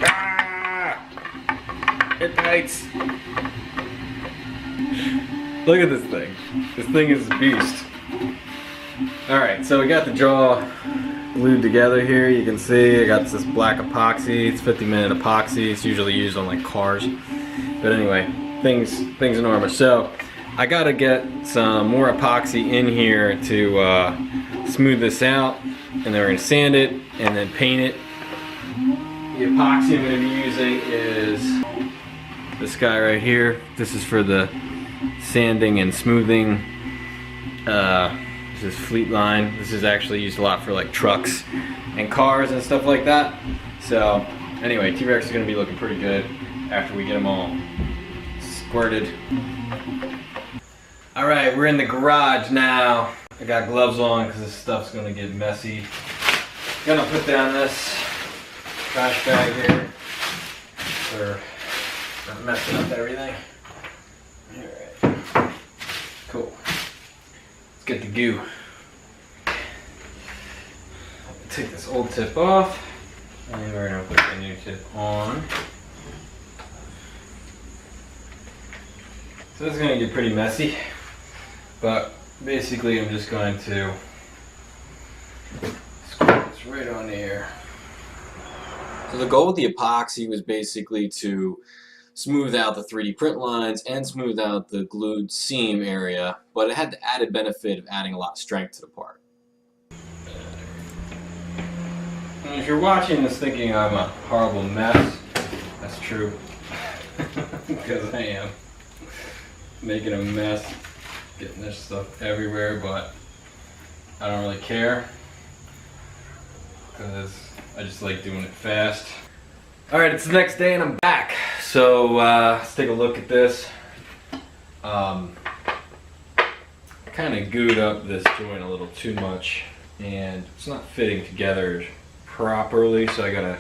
Ah! It bites. Look at this thing. This thing is a beast. Alright, so we got the jaw glued together here. You can see I got this black epoxy. It's 50-minute epoxy. It's usually used on like cars. But anyway, things enormous. So I gotta get some more epoxy in here to smooth this out, and then we're gonna sand it and then paint it. The epoxy I'm gonna be using is this guy right here. This is for the sanding and smoothing. This is Fleet Line. This is actually used a lot for like trucks and cars and stuff like that. So anyway, T-Rex is gonna be looking pretty good after we get them all squirted. All right, we're in the garage now. I got gloves on because this stuff's gonna get messy. Gonna put down this trash bag here for not messing up everything. All right, cool. Let's get the goo. Take this old tip off, and we're gonna put the new tip on. So this is gonna get pretty messy, but basically I'm just going to squirt this right on here. So the goal with the epoxy was basically to smooth out the 3D print lines and smooth out the glued seam area, but it had the added benefit of adding a lot of strength to the part. And if you're watching this thinking I'm a horrible mess, that's true. Because I am making a mess, getting this stuff everywhere, but I don't really care because I just like doing it fast. Alright, it's the next day and I'm back. So let's take a look at this. I kind of gooed up this joint a little too much and it's not fitting together properly, so I gotta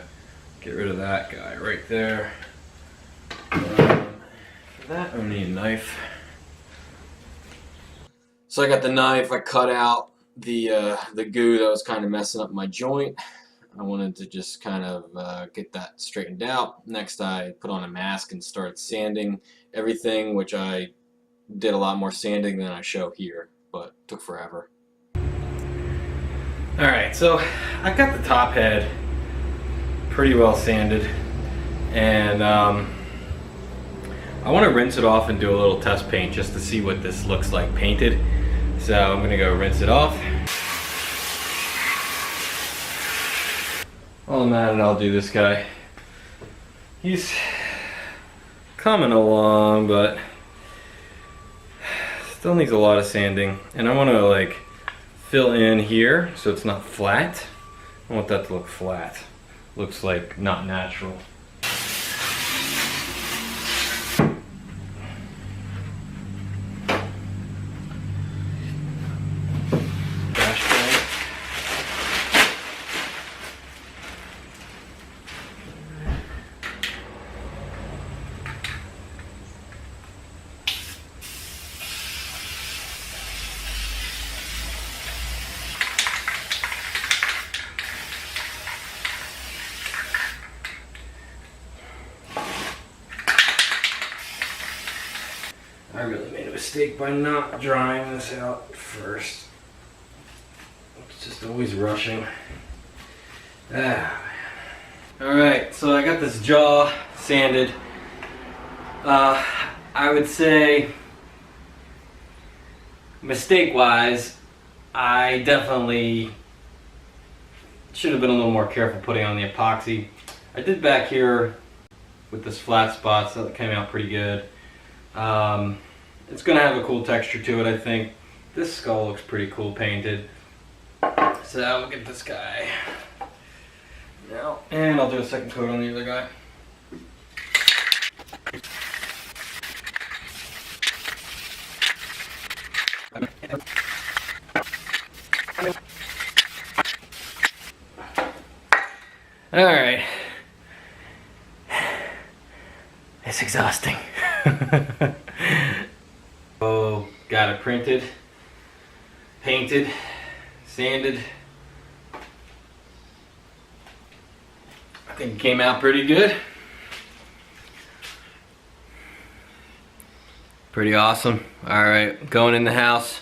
get rid of that guy right there. For that, I need a knife. So I got the knife, I cut out the goo that was kind of messing up my joint. I wanted to just kind of get that straightened out. Next I put on a mask and started sanding everything, which I did a lot more sanding than I show here, but took forever. Alright, so I got the top head pretty well sanded, and I want to rinse it off and do a little test paint just to see what this looks like painted. So I'm going to go rinse it off. While I'm at it, I'll do this guy. He's coming along, but still needs a lot of sanding. And I want to like fill in here so it's not flat. I want that to look flat. Looks like not natural. I really made a mistake by not drying this out first. It's just always rushing. Ah, man. Alright, so I got this jaw sanded. I would say, mistake-wise, I definitely should have been a little more careful putting on the epoxy. I did back here with this flat spot, so that came out pretty good. It's gonna have a cool texture to it, I think. This skull looks pretty cool painted. So we'll get this guy now, and I'll do a second coat on the other guy. All right. It's exhausting. Oh, got it printed, painted, sanded. I think it came out pretty good. Pretty awesome. All right, going in the house.